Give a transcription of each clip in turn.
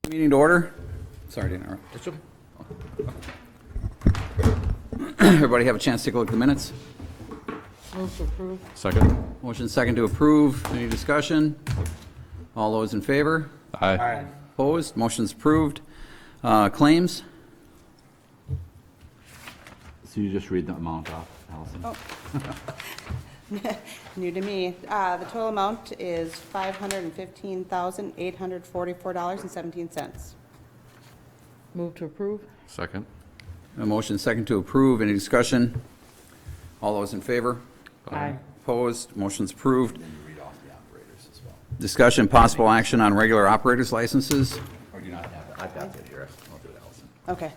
Meeting to order. Sorry to interrupt. That's okay. Everybody have a chance to take a look at the minutes? Move to approve. Second. Motion second to approve. Any discussion? All those in favor? Aye. Opposed? Motion's approved. Claims? So you just read the amount off, Allison? Oh. New to me. The total amount is $515,844.17. Move to approve. Second. A motion second to approve. Any discussion? All those in favor? Aye. Opposed? Motion's approved. Then you read off the operators as well. Discussion, possible action on regular operators licenses. Or do you not have it? I've got it here. I'll do it, Allison. Okay.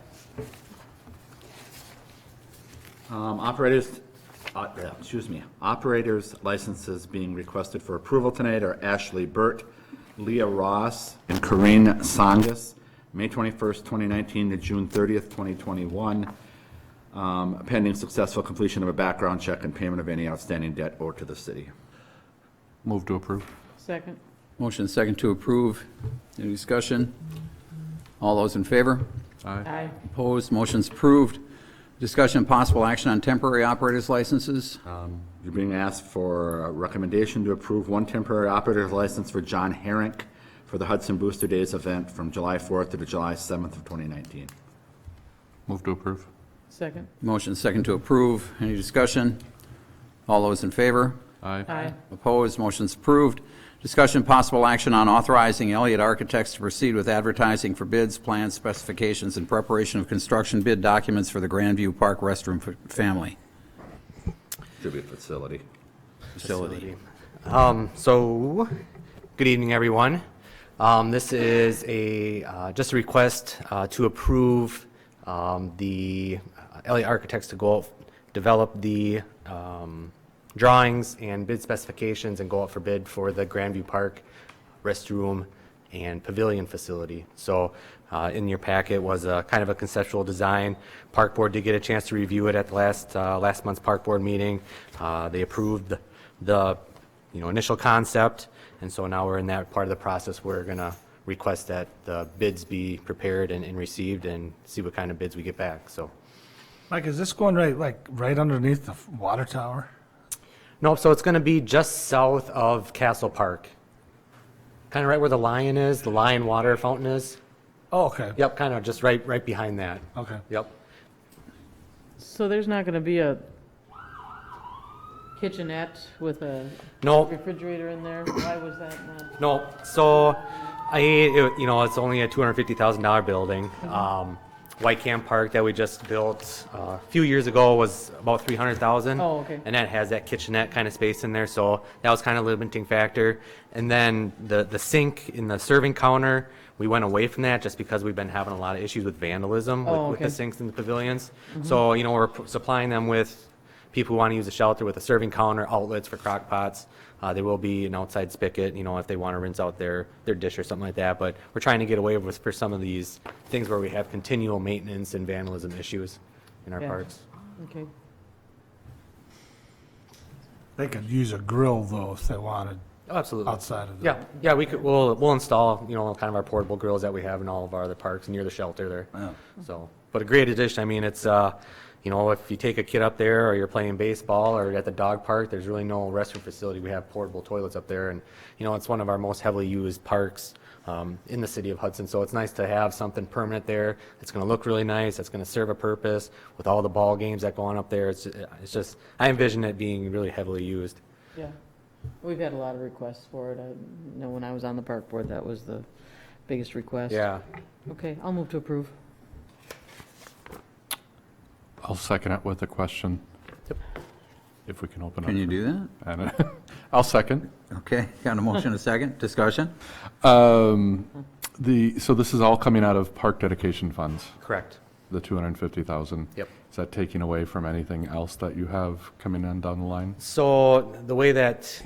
Operators licenses being requested for approval tonight are Ashley Burt, Leah Ross, and Corinne Songus, May 21st, 2019 to June 30th, 2021, pending successful completion of a background check and payment of any outstanding debt owed to the city. Move to approve. Second. Motion second to approve. Any discussion? All those in favor? Aye. Opposed? Motion's approved. Discussion, possible action on temporary operators licenses. You're being asked for a recommendation to approve one temporary operator's license for John Herrick for the Hudson Booster Days event from July 4th to July 7th of 2019. Move to approve. Second. Motion second to approve. Any discussion? All those in favor? Aye. Opposed? Motion's approved. Discussion, possible action on authorizing Elliott Architects to proceed with advertising for bids, plans, specifications, and preparation of construction bid documents for the Grandview Park restroom family Tribute facility. facility. So, good evening, everyone. This is just a request to approve the Elliott Architects to go out, develop the drawings and bid specifications and go out for bid for the Grandview Park restroom and pavilion facility. So in your packet was a kind of a conceptual design. Park Board did get a chance to review it at the last month's Park Board meeting. They approved the initial concept, and so now we're in that part of the process. We're going to request that the bids be prepared and received and see what kind of bids we get back. So, Mike, is this going right underneath the water tower? nope, so it's going to be just south of Castle Park. Kind of right where the lion is, the lion water fountain is. Oh, okay. Yep, kind of just right behind that. Okay. Yep. So there's not going to be a kitchenette with a Nope. refrigerator in there? Why was that not? No, so it's only a $250,000 building. Whitecamp Park that we just built a few years ago was about $300,000. Oh, okay. And that has that kitchenette kind of space in there, so that was kind of a limiting factor. And then the sink in the serving counter, we went away from that just because we've been having a lot of issues with vandalism with the okay. sinks in the pavilions. So, we're supplying them with people who want to use the shelter with a serving counter, outlets for crock pots. There will be an outside spigot, if they want to rinse out their dish or something like that. But we're trying to get away with for some of these things where we have continual maintenance and vandalism issues in our Yeah. parks. Okay. They could use a grill though if they wanted Oh, absolutely. outside of the. Yeah, we'll install, kind of our portable grills that we have in all of our other parks near the shelter there. Wow. So, but a great addition. I mean, it's, if you take a kid up there or you're playing baseball or at the dog park, there's really no restroom facility. We have portable toilets up there, and, it's one of our most heavily used parks in the city of Hudson. So it's nice to have something permanent there. It's going to look really nice. It's going to serve a purpose with all the ball games that go on up there. It's just, I envision it being really heavily used. Yeah. We've had a lot of requests for it. When I was on the park board, that was the biggest request. Yeah. Okay, I'll move to approve. I'll second it with a question. Yep. If we can open up. Can you do that? And I'll second. Okay, got a motion, a second. Discussion? So this is all coming out of park dedication funds, Correct. the 250,000. Yep. Is that taking away from anything else that you have coming in down the line? So the way that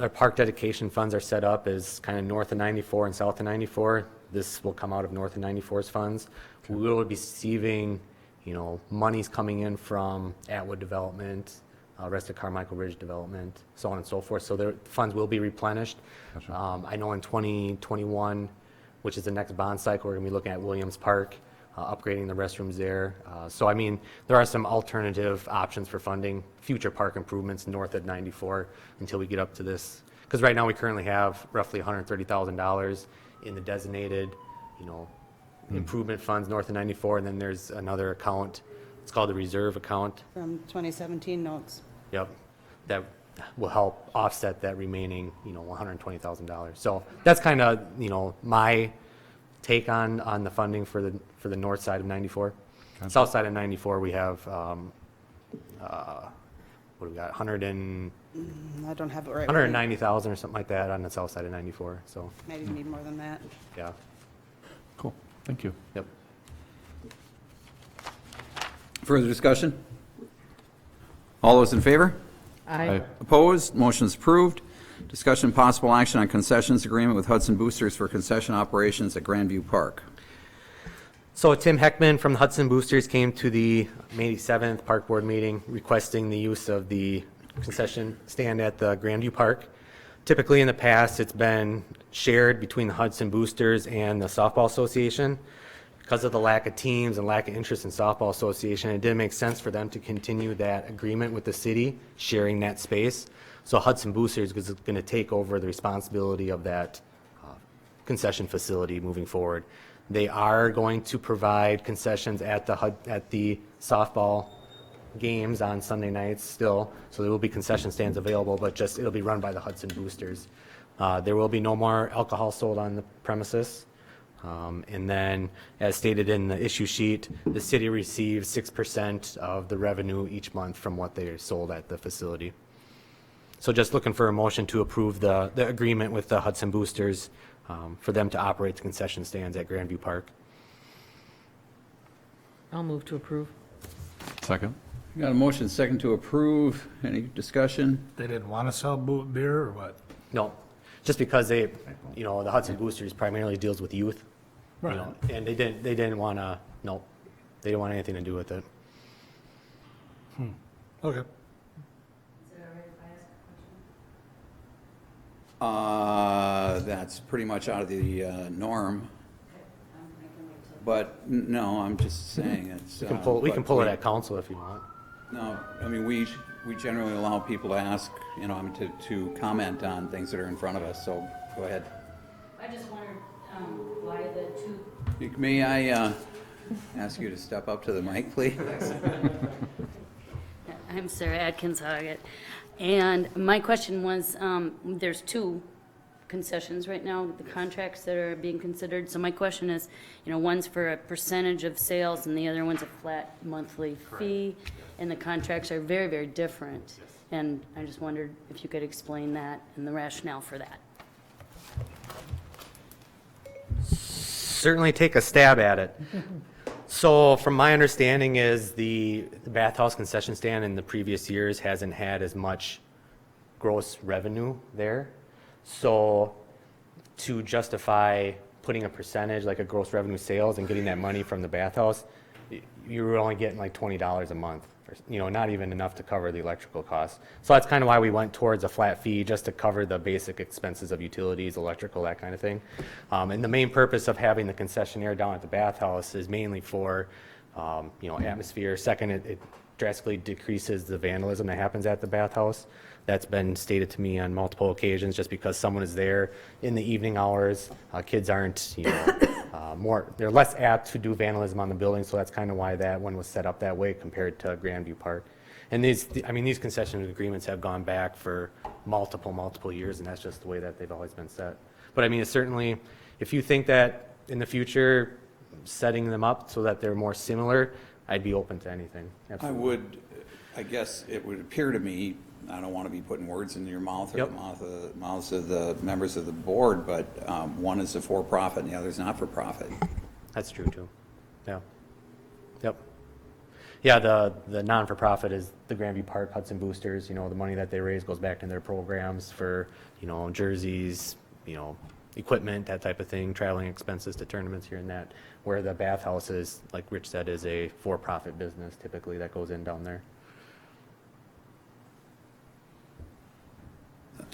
our park dedication funds are set up is kind of north of 94 and south of 94. This will come out of north of 94's funds. We will be receiving, monies coming in from Atwood Development, rest of Carmichael Ridge Development, so on and so forth. So the funds will be replenished. Gotcha. I know in 2021, which is the next bond cycle. We're going to be looking at Williams Park, upgrading the restrooms there. So, I mean, there are some alternative options for funding future park improvements north of 94 until we get up to this. Because right now, we currently have roughly $130,000 in the designated, improvement funds north of 94, and then there's another account, it's called the reserve account. From 2017 notes. Yep, that will help offset that remaining, $120,000. So that's kind of, my take on the funding for the north side of 94. South side of 94, we have, what do we got, I don't have it right. 190,000 or something like that on the south side of 94, so, Maybe need more than that. yeah, Cool, thank you. yep. Further discussion? All those in favor? Aye. Opposed? Motion's approved. Discussion possible action on concessions agreement with Hudson Boosters for concession operations at Grandview Park. So Tim Heckman from the Hudson Boosters came to the May 7th Park Board meeting requesting the use of the concession stand at the Grandview Park. Typically in the past, it's been shared between the Hudson Boosters and the Softball Association. Because of the lack of teams and lack of interest in Softball Association, it didn't make sense for them to continue that agreement with the city, sharing that space. So Hudson Boosters is going to take over the responsibility of that concession facility moving forward. They are going to provide concessions at the softball games on Sunday nights still, so there will be concession stands available, but just it'll be run by the Hudson Boosters. There will be no more alcohol sold on the premises. And then, as stated in the issue sheet, the city receives 6% of the revenue each month from what they sold at the facility. So just looking for a motion to approve the agreement with the Hudson Boosters for them to operate the concession stands at Grandview Park. I'll move to approve. Second? Got a motion second to approve. Any discussion? They didn't want to sell beer or what? No, just because they, the Hudson Boosters primarily deals with youth. Right. And they didn't want to, no, they didn't want anything to do with it. Okay. That's pretty much out of the norm. But, no, I'm just saying it's. We can pull it at council if you want. No, I mean, we generally allow people to ask, to comment on things that are in front of us, so go ahead. I just wondered why the two. May I ask you to step up to the mic, please? I'm Sarah Atkins Hoggett, and my question was, there's two concessions right now, the contracts that are being considered. So my question is, one's for a percentage of sales, and the other one's a flat monthly fee, and the contracts are very, very different. And I just wondered if you could explain that and the rationale for that. Certainly take a stab at it. So from my understanding is the bathhouse concession stand in the previous years hasn't had as much gross revenue there. So to justify putting a percentage, like a gross revenue sales, and getting that money from the bathhouse, you were only getting like $20 a month, not even enough to cover the electrical costs. So that's kind of why we went towards a flat fee, just to cover the basic expenses of utilities, electrical, that kind of thing. And the main purpose of having the concessionaire down at the bathhouse is mainly for, atmosphere. Second, it drastically decreases the vandalism that happens at the bathhouse. That's been stated to me on multiple occasions, just because someone is there in the evening hours. Kids aren't, they're less apt to do vandalism on the building, so that's kind of why that one was set up that way compared to Grandview Park. And these concession agreements have gone back for multiple years, and that's just the way that they've always been set. But it's certainly, if you think that in the future, setting them up so that they're more similar, I'd be open to anything. Absolutely. I guess it would appear to me, I don't want to be putting words in your mouth or Yep. the mouths of the members of the board, but one is a for-profit and the other is not for-profit. That's true too. Yeah. Yep. Yeah, the non-for-profit is the Grandview Park Hudson Boosters. The money that they raise goes back to their programs for, jerseys, equipment, that type of thing, traveling expenses to tournaments here and that, where the bathhouse is, like Rich said, is a for-profit business typically that goes in down there.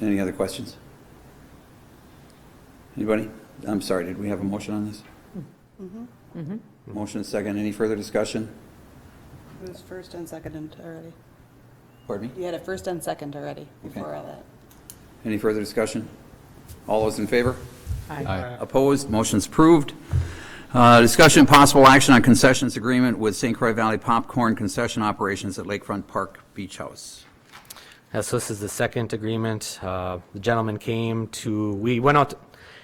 Any other questions? Anybody? I'm sorry, did we have a motion on this? Motion and second. Any further discussion? It was first and second already. Pardon me? You had a first and second already before Okay. all that. Any further discussion? All those in favor? Aye. Opposed? Motion's approved. Discussion and possible action on concessions agreement with St. Croix Valley Popcorn Concession Operations at Lakefront Park Beach House. Yes, so this is the second agreement. The gentleman came to, we went out,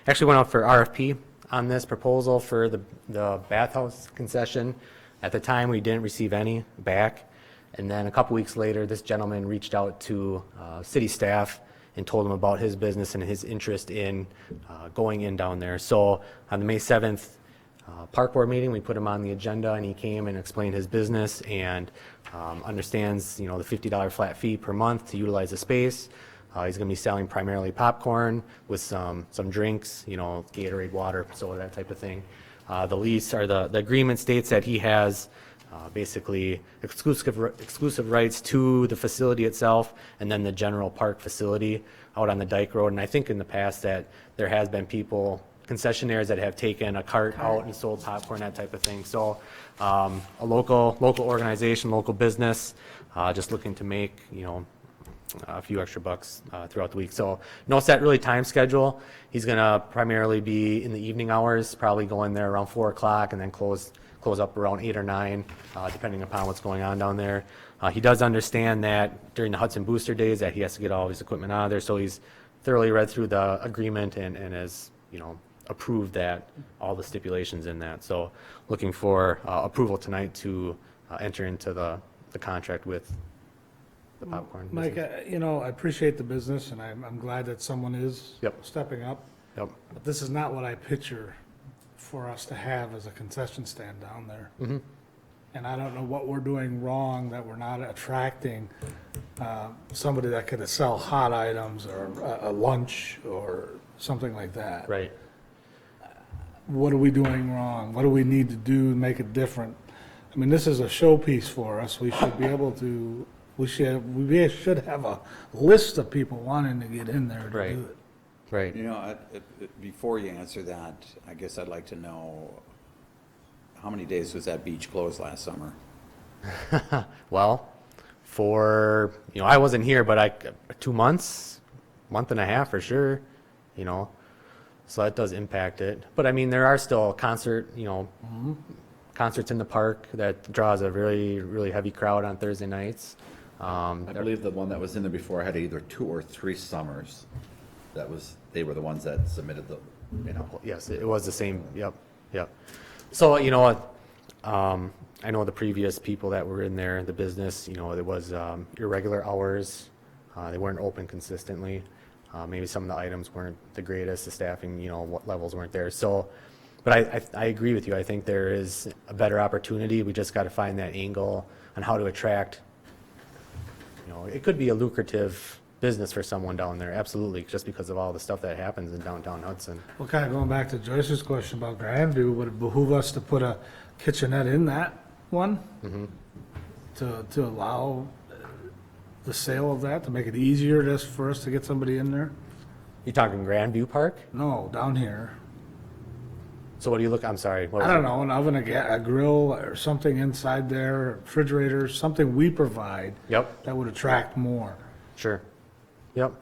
actually went out for RFP on this proposal for the bathhouse concession. At the time, we didn't receive any back. And then a couple weeks later, this gentleman reached out to city staff and told them about his business and his interest in going in down there. So on the May 7th park board meeting, we put him on the agenda, and he came and explained his business and understands, the $50 flat fee per month to utilize the space. He's going to be selling primarily popcorn with some drinks, Gatorade, water, soda, that type of thing. The lease or the agreement states that he has basically exclusive rights to the facility itself and then the general park facility out on the Dike Road. And I think in the past that there has been concessionaires that have taken a cart out and sold popcorn, that type of thing. So a local organization, local business, just looking to make, a few extra bucks throughout the week. So no set really time schedule. He's going to primarily be in the evening hours, probably going there around 4 o'clock and then close up around 8 or 9, depending upon what's going on down there. He does understand that during the Hudson Booster days that he has to get all of his equipment out of there, so he's thoroughly read through the agreement and has, approved that, all the stipulations in that. So looking for approval tonight to enter into the contract with the popcorn Mike, business. I appreciate the business, and I'm glad that someone is Yep. stepping up. Yep. But this is not what I picture for us to have as a concession stand down there. And I don't know what we're doing wrong that we're not attracting somebody that could sell hot items or a lunch or something like that. Right. What are we doing wrong? What do we need to do to make it different? I mean, this is a showpiece for us. We should be able to, we should have a list of people wanting to get in there to Right. do it. Right. Before you answer that, I guess I'd like to know, how many days was that beach closed last summer? Well, I wasn't here, but 2 months, month and a half for sure, so that does impact it. But I mean, there are still concerts in the park that draws a really, really heavy crowd on Thursday nights. I believe the one that was in there before had either 2 or 3 summers. They were the ones that submitted the, Yes, it was the same, yep. So, I know the previous people that were in there, the business, it was irregular hours. They weren't open consistently. Maybe some of the items weren't the greatest, the staffing, what levels weren't there. So, but I agree with you. I think there is a better opportunity. We just got to find that angle on how to attract, it could be a lucrative business for someone down there, absolutely, just because of all the stuff that happens in downtown Hudson. Well, kind of going back to Joyce's question about Grandview, would it behoove us to put a kitchenette in that one? To allow the sale of that, to make it easier just for us to get somebody in there? You talking Grandview Park? No, down here. So what do you look, I'm sorry. what I was don't it? know, an oven, a grill, or something inside there, refrigerator, something we provide Yep, that would attract more. sure. Yep.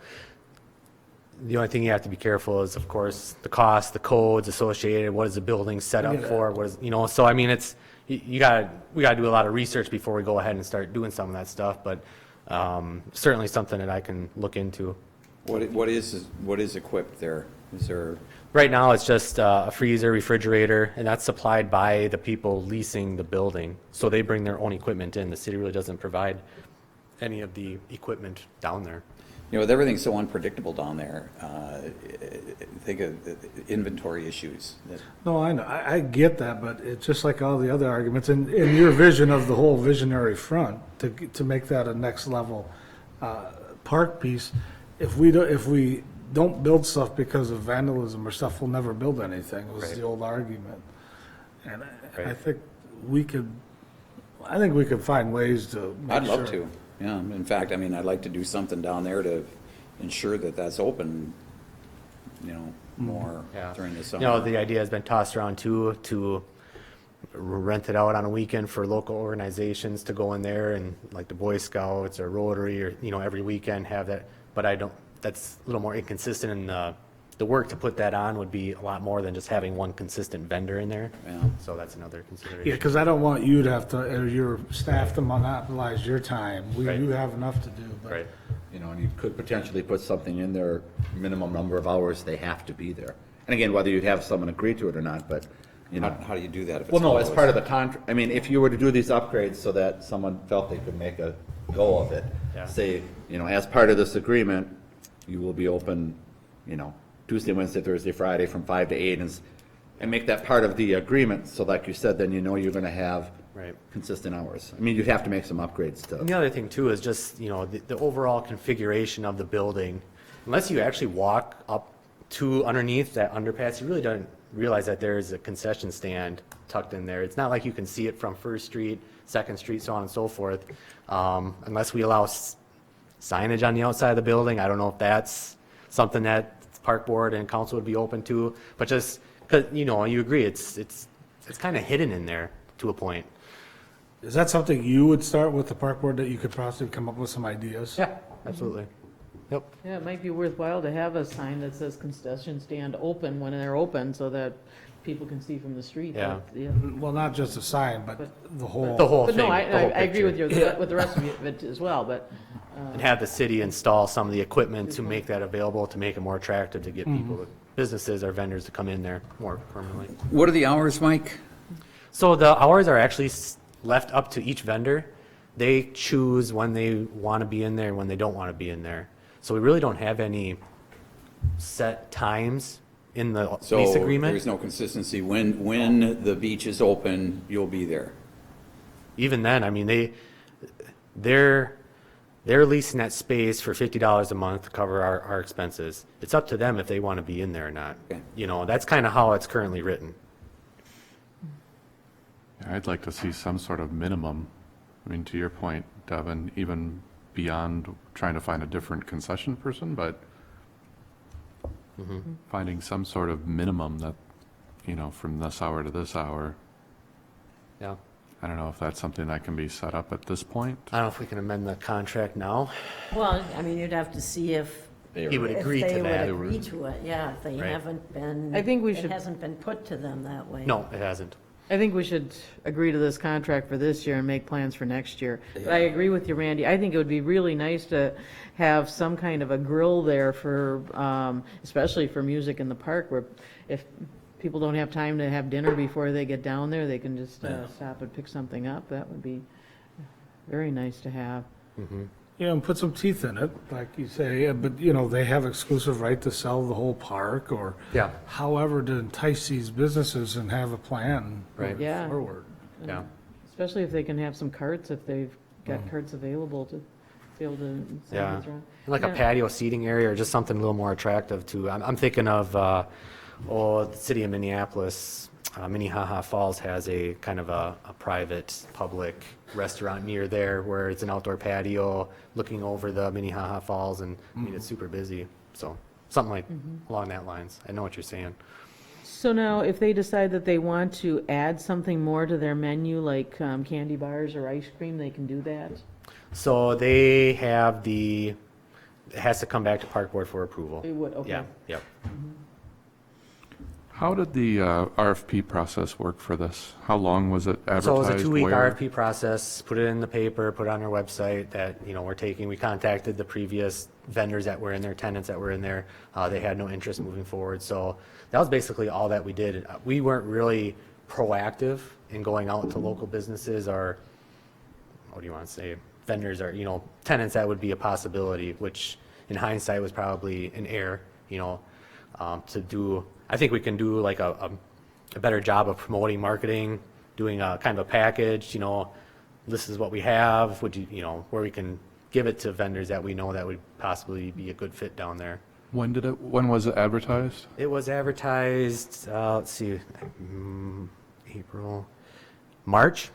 The only thing you have to be careful is, of course, the cost, the codes associated, what is the building set up Yeah. for, what is, so I mean, we gotta do a lot of research before we go ahead and start doing some of that stuff, but certainly something that I can look into. What is equipped there? Is there, Right now, it's just a freezer, refrigerator, and that's supplied by the people leasing the building. So they bring their own equipment in. The city really doesn't provide any of the equipment down there. with everything so unpredictable down there, think of inventory issues. No, I know, I get that, but it's just like all the other arguments, in your vision of the whole visionary front, to make that a next level park piece, if we don't build stuff because of vandalism or stuff, we'll never build anything, was Right. the old argument. And I Right. think we could find ways to make I'd love sure. to, yeah. In fact, I'd like to do something down there to ensure that that's open, more Yeah. during the You summer. know, the idea has been tossed around too, to rent it out on a weekend for local organizations to go in there and like the Boy Scouts or Rotary or, you know, every weekend have that. But I don't, that's a little more inconsistent, and the work to put that on would be a lot more than just having one consistent vendor in there. Yeah. So that's another Yeah, consideration. because I don't want you to have to, or your staff to monopolize your time. Right. You have enough to do, but. Right. You know, and you could potentially put something in there, minimum number of hours they have to be there. And again, whether you'd have someone agree to it or not, but, you know. How do you do that if it's? Well, no, as closed? part of the contract, I mean, if you were to do these upgrades so that someone felt they could make a go of it, Yeah. say, you know, as part of this agreement, you will be open, you know, Tuesday, Wednesday, Thursday, Friday from 5 to 8, and make that part of the agreement, so like you said, then you know you're gonna have Right. consistent hours. I mean, you'd have to make some upgrades And to, the other thing too is just, you know, the overall configuration of the building. Unless you actually walk up to underneath that underpass, you really don't realize that there's a concession stand tucked in there. It's not like you can see it from First Street, Second Street, so on and so forth. Unless we allow signage on the outside of the building. I don't know if that's something that Park Board and Council would be open to, but just, because, you know, you agree, it's kind of hidden in there to a point. Is that something you would start with the park board, that you could possibly come up with some ideas? Yeah, absolutely. Yep. Yeah, it might be worthwhile to have a sign that says concession stand open when they're open, so that people can see from the street. Yeah. Well, not just a sign, but the whole. The whole But thing. no, I the whole agree with picture. you, with the rest of it as well, but, And have the city install some of the equipment to make that available, to make it more attractive, to get people, businesses or vendors to come in there more permanently. What are the hours, Mike? So the hours are actually left up to each vendor. They choose when they want to be in there and when they don't want to be in there. So we really don't have any set times in the lease So agreement. there's no consistency. When the beach is open, you'll be there. Even then, I mean, they're leasing that space for $50 a month to cover our expenses. It's up to them if they want to be in there or not. Okay. You know, that's kind of how it's currently written. Yeah, I'd like to see some sort of minimum. I mean, to your point, Devin, even beyond trying to find a different concession person, but finding some sort of minimum that, you know, from this hour to this hour. Yeah. I don't know if that's something that can be set up at this point. I don't know if we can amend the contract now. Well, I mean, you'd have to see if, He would if agree to they would that. agree to it, yeah, if they Right. haven't been. I think we It should- hasn't been put to them that way. No, it hasn't. I think we should agree to this contract for this year and make plans for next year. But I agree with you, Randy. I think it would be really nice to have some kind of a grill there for, especially for music in the park, where if people don't have time to have dinner before they get down there, they can just stop and pick something up. That would be very nice to have. You know, and put some teeth in it, like you say, but, you know, they have exclusive right to sell the whole park, or Yeah. however to entice these businesses and have a plan Right. going Yeah. forward. Yeah. Especially if they can have some carts, if they've got carts available to be able to sell Yeah. these around. Like a Yeah. patio seating area or just something a little more attractive too. I'm thinking of, the city of Minneapolis, Minnehaha Falls has a kind of a private, public restaurant near there where it's an outdoor patio looking over the Minnehaha Falls, and I mean, it's super busy. So something like along that lines. I know what you're saying. So now, if they decide that they want to add something more to their menu, like candy bars or ice cream, they can do that? So they have it has to come back to Park Board for approval. They would, okay. Yeah, yep. How did the RFP process work for this? How long was it advertised? So it was a 2-week Where? RFP process, put it in the paper, put it on our website that, you know, we contacted the previous vendors that were in there, tenants that were in there. They had no interest moving forward. So that was basically all that we did. We weren't really proactive in going out to local businesses or, what do you want to say, vendors or, you know, tenants that would be a possibility, which in hindsight was probably an error, you know, to do. I think we can do like a better job of promoting marketing, doing a kind of a package, you know, this is what we have, you know, where we can give it to vendors that we know that would possibly be a good fit down there. When was it advertised? It was advertised, let's see, March?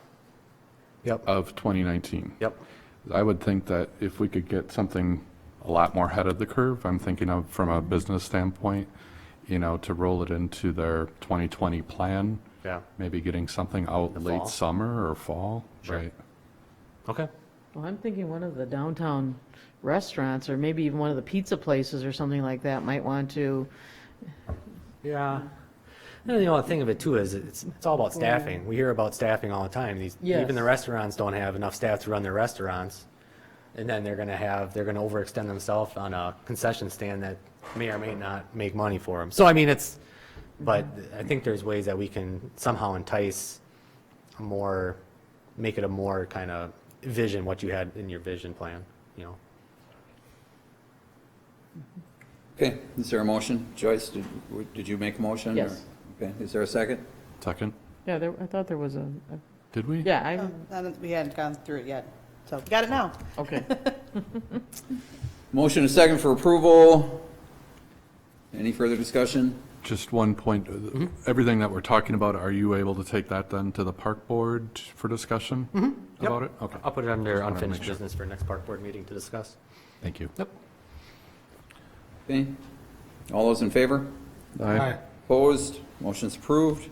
Yep, Of 2019. yep. I would think that if we could get something a lot more ahead of the curve, I'm thinking of from a business standpoint, to roll it into their 2020 plan. Yeah. Maybe getting something out late fall. summer or fall. Sure. Right. Okay. Well, I'm thinking one of the downtown restaurants, or maybe even one of the pizza places or something like that might want to, Yeah. And the thing of it too is it's all about staffing. We hear about staffing all the time. Yes. Even the restaurants don't have enough staff to run their restaurants. And then they're going to overextend themselves on a concession stand that may or may not make money for them. So, I mean, but I think there's ways that we can somehow entice make it a more kind of vision, what you had in your vision plan, Okay, is there a motion? Joyce, did you make a motion? Yes. Okay, is there a second? Second. yeah, I thought there was Did we? yeah, We hadn't gone through it yet, so we got it now. okay. Motion and second for approval. Any further discussion? Just one point. Everything that we're talking about, are you able to take that then to the park board for discussion about it? Okay. I'll put it under wanted to unfinished make sure. business for next park board meeting to discuss. Thank you. Yep. Okay, all those in favor? Aye. Opposed? Motion's approved.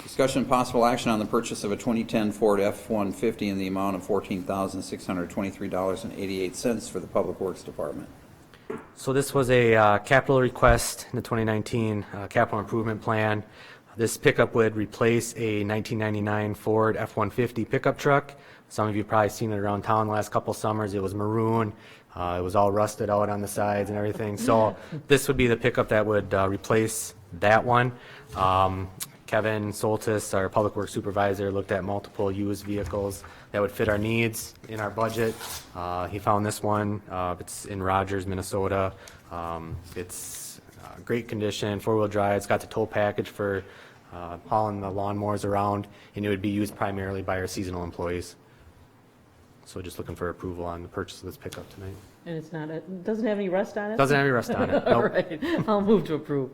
Discussion and possible action on the purchase of a 2010 Ford F-150 in the amount of $14,623.88 for the Public Works Department. So this was a capital request in the 2019 capital improvement plan. This pickup would replace a 1999 Ford F-150 pickup truck. Some of you probably seen it around town the last couple summers. It was maroon. It was all rusted out on the sides and everything. So this would be the pickup that would replace that one. Kevin Soltis, our Public Works Supervisor, looked at multiple used vehicles that would fit our needs in our budget. He found this one. It's in Rogers, Minnesota. It's great condition, four-wheel drive. It's got the tow package for hauling the lawnmowers around, and it would be used primarily by our seasonal employees. So just looking for approval on the purchase of this pickup tonight. And it's not, it doesn't have any rust on it? Doesn't have any rust on it. All Nope. right, I'll move to approve.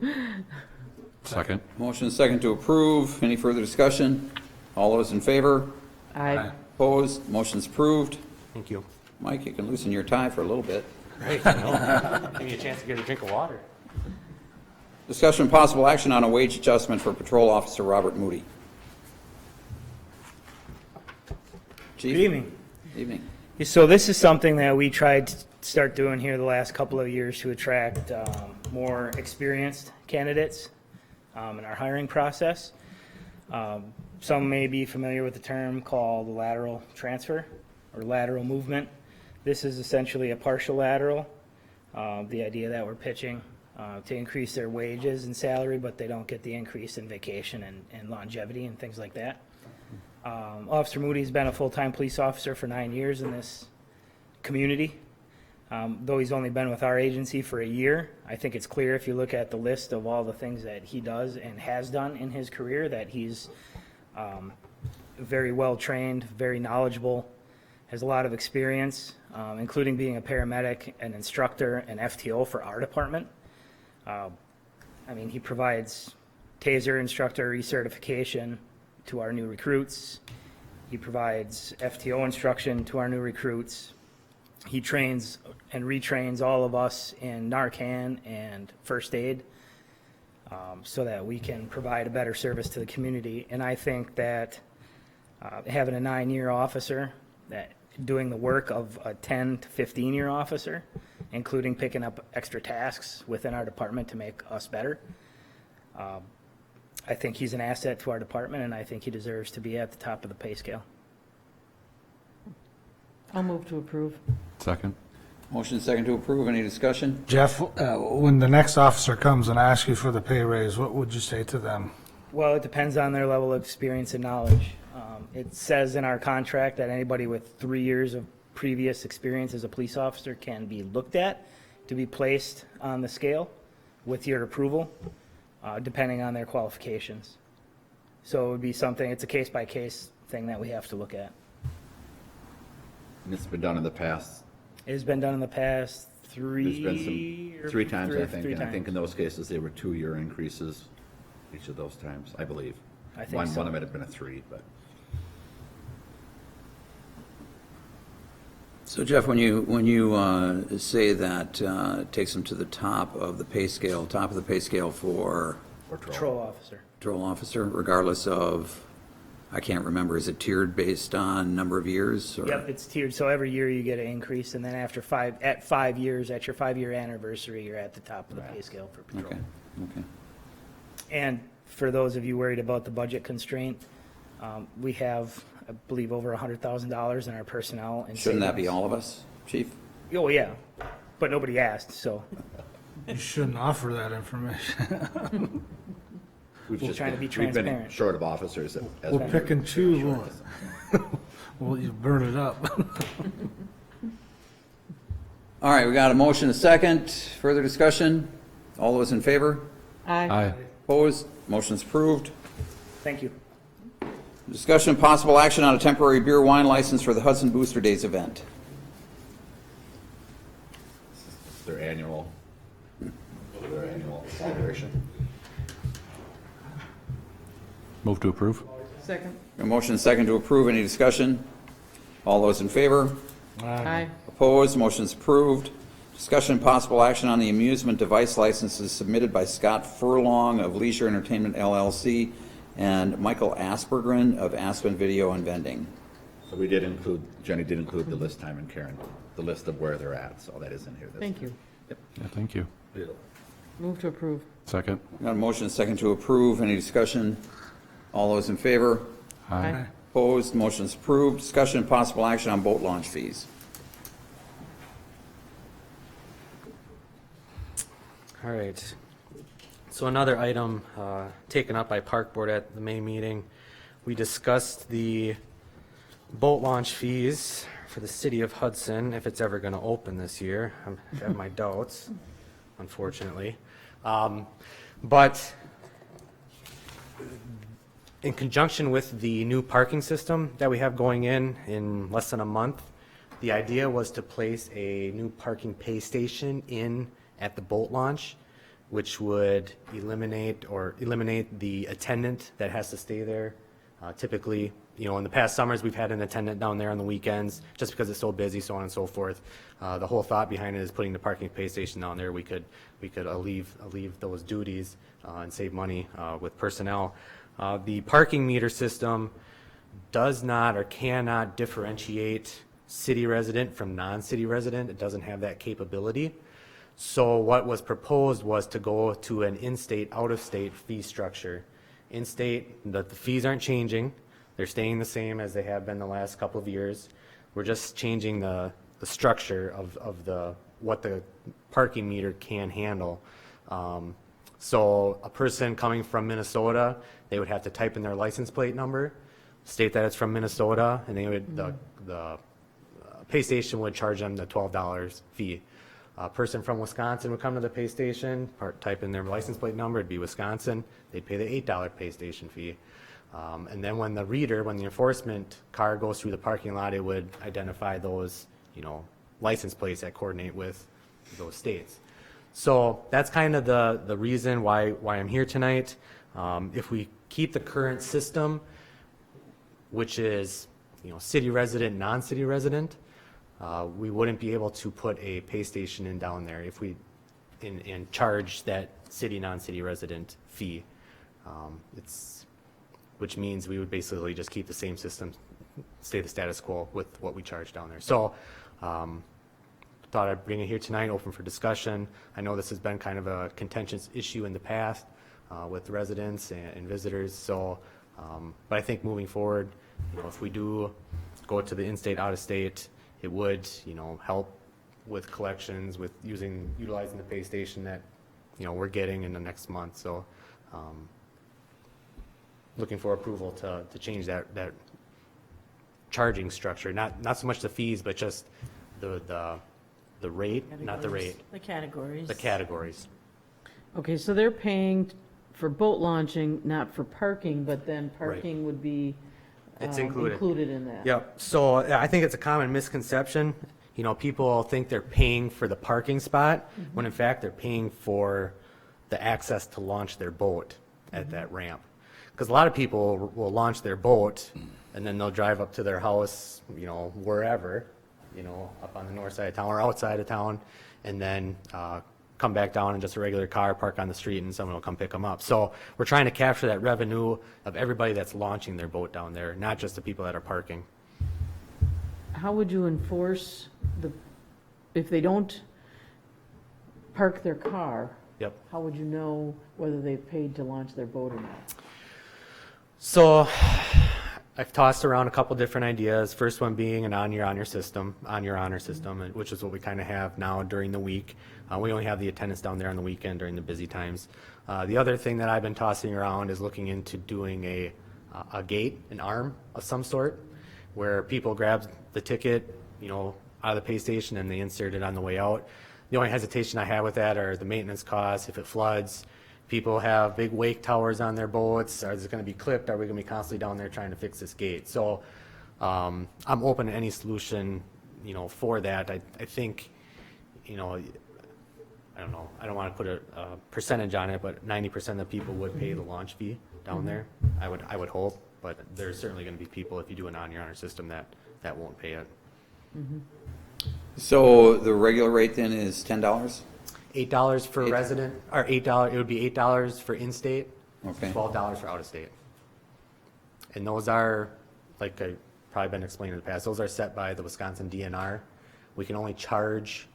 Second. Motion and second to approve. Any further discussion? All those in favor? Aye. Opposed? Motion's approved. Thank you. Mike, you can loosen your tie for a little bit. Great. Give me a chance to get a drink of water. Discussion and possible action on a wage adjustment for Patrol Officer Robert Moody. Chief? Good evening. Evening. So this is something that we tried to start doing here the last couple of years to attract more experienced candidates in our hiring process. Some may be familiar with the term called lateral transfer or lateral movement. This is essentially a partial lateral. The idea that we're pitching to increase their wages and salary, but they don't get the increase in vacation and longevity and things like that. Officer Moody's been a full-time police officer for 9 years in this community. Though he's only been with our agency for a year, I think it's clear if you look at the list of all the things that he does and has done in his career that he's very well trained, very knowledgeable, has a lot of experience, including being a paramedic, an instructor, an FTO for our department. I mean, he provides TASER instructor recertification to our new recruits. He provides FTO instruction to our new recruits. He trains and retrains all of us in Narcan and first aid so that we can provide a better service to the community. And I think that having a 9-year officer that doing the work of a 10 to 15-year officer, including picking up extra tasks within our department to make us better, I think he's an asset to our department, and I think he deserves to be at the top of the pay scale. I'll move to approve. Second. Motion and second to approve. Any discussion? Jeff, when the next officer comes and asks you for the pay raise, what would you say to them? Well, it depends on their level of experience and knowledge. It says in our contract that anybody with 3 years of previous experience as a police officer can be looked at to be placed on the scale with your approval, depending on their qualifications. So it would be something, it's a case-by-case thing that we have to look at. And it's been done in the past. It has been done in the past There's been some, 3 times, I think. three And I think in times. those cases, they were 2-year increases each of those times, I believe. I think so. One might have been a 3, but. So Jeff, when you say that it takes them to the top of the pay scale for Patrol officer. patrol officer, regardless of, I can't remember, is it tiered based on number of years? Or? Yep, it's tiered, so every year you get an increase, and then at 5 years, at your 5-year anniversary, you're at the top of the pay scale for patrol. Okay, okay. And for those of you worried about the budget constraint, we have, I believe, over $100,000 in our personnel. And Shouldn't that be savings. all of us, chief? Oh, yeah, but nobody asked, so You shouldn't offer that information. We've We're just trying to be We've been transparent. short of officers. As We'll we- pick and choose. Well, you burn it up. All right, we got a motion, a second. Further discussion? All those in favor? Aye. Opposed? Motion's approved. thank you. Discussion possible action on a temporary beer wine license for the Hudson Booster Days event. Their annual celebration. Move to approve? Second. A motion, a second to approve. Any discussion? All those in favor? Aye. Opposed? Motion's approved. Discussion possible action on the amusement device licenses submitted by Scott Furlong of Leisure Entertainment LLC and Michael Aspergren of Aspen Video and Vending. So Jenny did include the list time, and Karen, the list of where they're at, so that is in here. Thank you. Yeah, thank you. Move to approve. Second? Got a motion, a second to approve. Any discussion? All those in favor? Aye. Opposed? Motion's approved. Discussion and possible action on boat launch fees. All right. So another item taken up by Park Board at the May meeting, we discussed the boat launch fees for the city of Hudson, if it's ever going to open this year. I have my doubts, unfortunately. But in conjunction with the new parking system that we have going in less than a month, the idea was to place a new parking pay station in at the boat launch, which would eliminate the attendant that has to stay there. Typically, in the past summers, we've had an attendant down there on the weekends, just because it's so busy, so on and so forth. The whole thought behind it is putting the parking pay station down there. We could alleviate those duties and save money with personnel. The parking meter system does not or cannot differentiate city resident from non-city resident. It doesn't have that capability. So what was proposed was to go to an in-state, out-of-state fee structure. In-state, the fees aren't changing. They're staying the same as they have been the last couple of years. We're just changing the structure of what the parking meter can handle. So a person coming from Minnesota, they would have to type in their license plate number, state that it's from Minnesota, and they would the pay station would charge them the $12 fee. A person from Wisconsin would come to the pay station, type in their license plate number, it'd be Wisconsin, they'd pay the $8 pay station fee. And then when the enforcement car goes through the parking lot, it would identify those, license plates that coordinate with those states. So that's kind of the reason why I'm here tonight. If we keep the current system, which is, city resident, non-city resident, we wouldn't be able to put a pay station in down there if we and charge that city, non-city resident fee. Which means we would basically just keep the same system, stay the status quo with what we charge down there. So thought I'd bring it here tonight, open for discussion. I know this has been kind of a contentious issue in the past with residents and visitors. So, but I think moving forward, if we do go to the in-state, out-of-state, it would, help with collections, with utilizing the pay station that, we're getting in the next month. So, looking for approval to change that charging structure, not so much the fees, but just the rate, not the rate, The categories. the categories. Okay, so they're paying for boat launching, not for parking, but then parking would be It's included. included in that. Yep. So I think it's a common misconception. People think they're paying for the parking spot, when in fact they're paying for the access to launch their boat at that ramp. Because a lot of people will launch their boat and then they'll drive up to their house, wherever, up on the north side of town or outside of town, and then come back down in just a regular car, park on the street, and someone will come pick them up. So we're trying to capture that revenue of everybody that's launching their boat down there, not just the people that are parking. How would you enforce if they don't park their car? Yep. How would you know whether they've paid to launch their boat or not? So I've tossed around a couple different ideas. First one being an on your honor system, which is what we kind of have now during the week. We only have the attendants down there on the weekend during the busy times. The other thing that I've been tossing around is looking into doing a gate, an arm of some sort, where people grab the ticket, out of the pay station and they insert it on the way out. The only hesitation I have with that are the maintenance costs. If it floods, people have big wake towers on their boats. Are this going to be clipped? Are we going to be constantly down there trying to fix this gate? So I'm open to any solution, for that. I think, I don't know. I don't want to put a percentage on it, but 90% of the people would pay the launch fee down there. I would hope, but there's certainly going to be people, if you do an on your honor system, that won't pay it. So the regular rate then is $10? $8 for resident, or $8. It would be $8 for in-state. Okay. $12 for out-of-state. And those are, like I've probably been explaining in the past, those are set by the Wisconsin DNR. We can only charge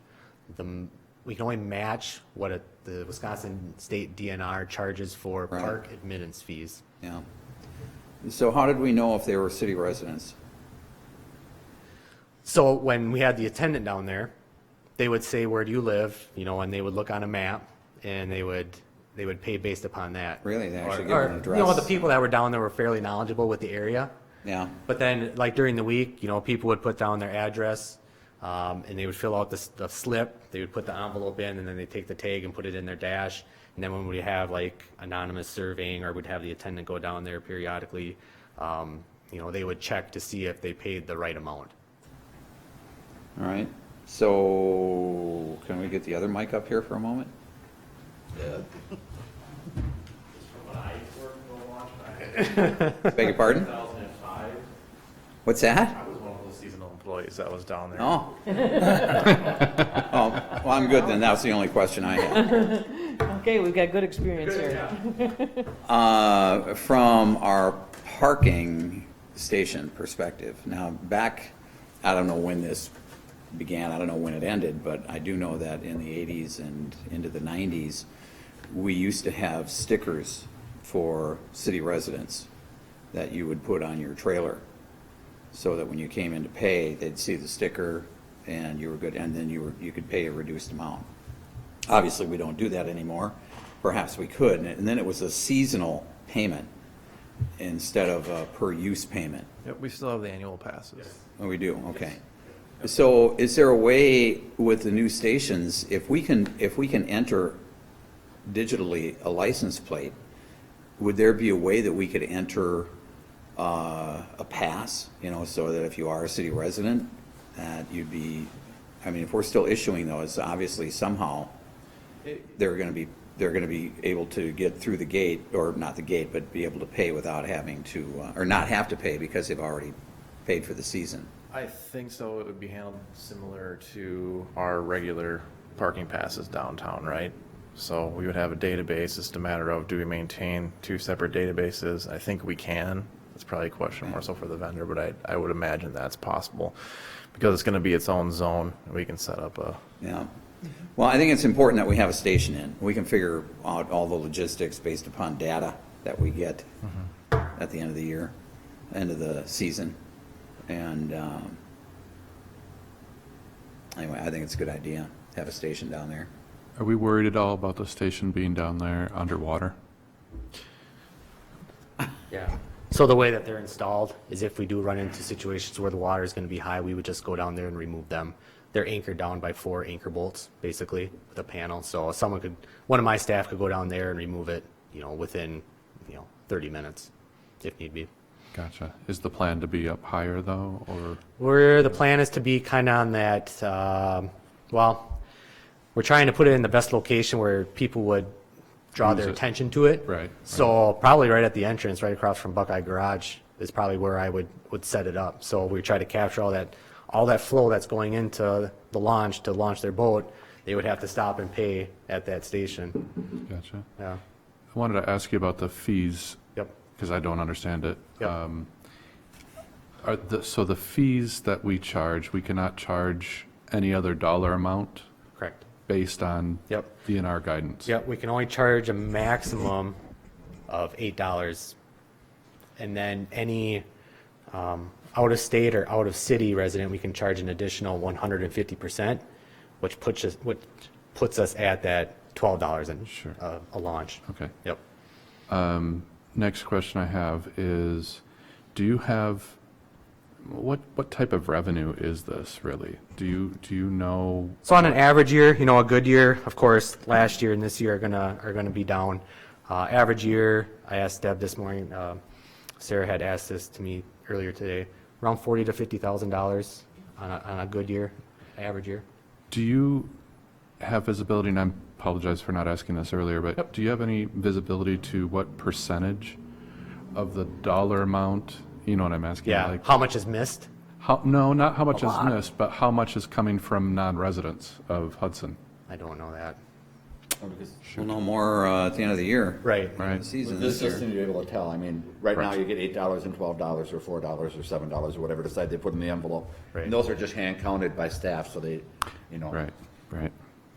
them. We can only match what the Wisconsin State DNR charges for Right. park admittance fees. Yeah. So how did we know if they were city residents? So when we had the attendant down there, they would say, where do you live? And they would look on a map and they would pay based upon that. Really? They actually give Or, an address? the people that were down there were fairly knowledgeable with the area. Yeah. But then, like during the week, people would put down their address, and they would fill out the slip. They would put the envelope in, and then they take the tag and put it in their dash. And then when we have like anonymous surveying, or we'd have the attendant go down there periodically, they would check to see if they paid the right amount. All right. So can we get the other mic up here for a moment? Beg your pardon? 2005, What's that? I was one of those seasonal employees that was down there. Oh. Oh, well, I'm good then. That was the only question I had. Okay, we've got good experience here. From our parking station perspective, now back, I don't know when this began, I don't know when it ended, but I do know that in the 80s and into the 90s, we used to have stickers for city residents that you would put on your trailer, so that when you came in to pay, they'd see the sticker and you were good, and then you could pay a reduced amount. Obviously, we don't do that anymore. Perhaps we could, and then it was a seasonal payment instead of a per-use payment. Yep, we still have the annual passes. Oh, we do, okay. So is there a way with the new stations, if we can enter digitally a license plate, would there be a way that we could enter a pass, so that if you are a city resident, that you'd be, if we're still issuing those, obviously somehow they're going to be able to get through the gate, or not the gate, but be able to pay without having to, or not have to pay because they've already paid for the season. I think so. It would be handled similar to our regular parking passes downtown, right? So we would have a database. It's just a matter of, do we maintain two separate databases? I think we can. It's probably a question more so for the vendor, but I would imagine that's possible, because it's going to be its own zone. We can set up a... Yeah. Well, I think it's important that we have a station in. We can figure out all the logistics based upon data that we get at the end of the year, end of the season. And anyway, I think it's a good idea to have a station down there. Are we worried at all about the station being down there underwater? Yeah. So the way that they're installed is, if we do run into situations where the water is going to be high, we would just go down there and remove them. They're anchored down by 4 anchor bolts, basically, with a panel. So one of my staff could go down there and remove it, within, 30 minutes, if need be. Gotcha. Is the plan to be up higher though, or? The plan is to be kind of on that, we're trying to put it in the best location where people would draw Use their it. attention to it. Right. So probably right at the entrance, right across from Buckeye Garage, is probably where I would set it up. So we try to capture all all that flow that's going into the launch to launch their boat, they would have to stop and pay at that station. Gotcha. Yeah. I wanted to ask you about the fees, Yep. because I don't understand it. Yep. So the fees that we charge, we cannot charge any other dollar amount Correct. based on Yep. DNR guidance? Yep, we can only charge a maximum of $8. And then any out-of-state or out-of-city resident, we can charge an additional 150%, which puts us at that $12 and Sure. a launch. Okay. Yep. Next question I have is, do you have, what type of revenue is this really? Do you know? So on an average year, a good year, of course, last year and this year are gonna be down. Average year, I asked Deb this morning, Sarah had asked this to me earlier today, around $40,000 to $50,000 on a good year, average year. Do you have visibility, and I apologize for not asking this earlier, but do you have any visibility to what percentage of the dollar amount, you know what I'm asking? Yeah, Like, how much is missed? no, not how much is missed, but how much is coming from non-residents of Hudson? I don't know that. We'll know more at the end of the year. Right. Right. The season With this this year. system, you're able to tell. I mean, right now, Right. you get $8 and $12 or $4 or $7 or whatever decide they put in the envelope. Right. And those are just hand counted by staff, so they, Right, right.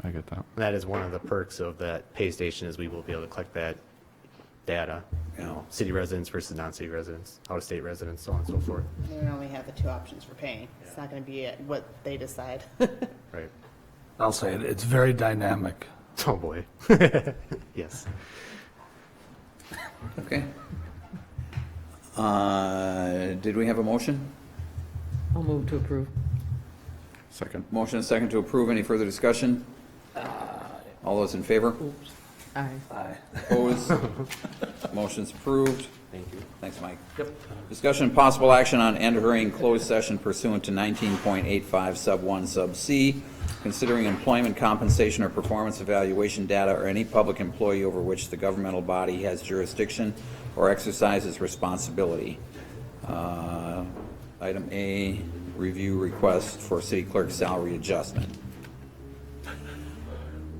I get that. That is one of the perks of that pay station is we will be able to collect that data, Yeah. city residents versus non-city residents, out-of-state residents, so on and so forth. We only have the two options for paying. It's not gonna be what they decide. Right. I'll say it, it's very dynamic. Oh, boy. Yes. Okay. Did we have a motion? I'll move to approve. Second. Motion and second to approve. Any further discussion? All those in favor? Aye. Opposed? Motion's approved. Thank you. Thanks, Mike. Yep. Discussion and possible action on entering closed session pursuant to 19.85 sub 1 sub C, considering employment compensation or performance evaluation data or any public employee over which the governmental body has jurisdiction or exercises responsibility. Item A, review request for city clerk salary adjustment.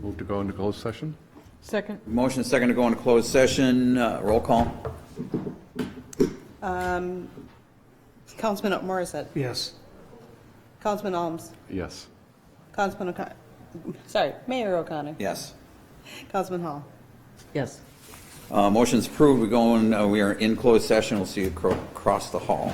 Move to go into closed session? Second. Motion second to go into closed session. Roll call. Councilman Morissette, Yes. Councilman Alms, Yes. Councilman O'Connor, sorry, Mayor O'Connor, Yes. Councilman Hall. Yes. Motion's approved. We are in closed session. We'll see you across the hall.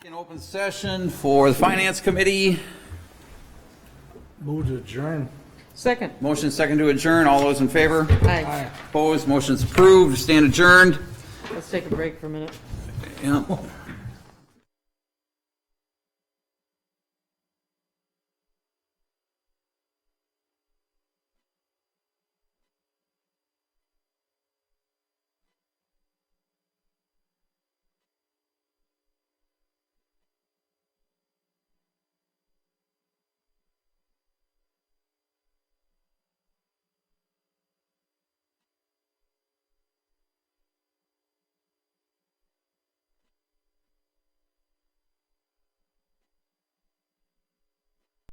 In open session for the Finance Committee. Move to adjourn. Second. Motion second to adjourn. All those in favor? Aye. Opposed? Motion's approved. Stand adjourned. Let's take a break for a minute. Yeah.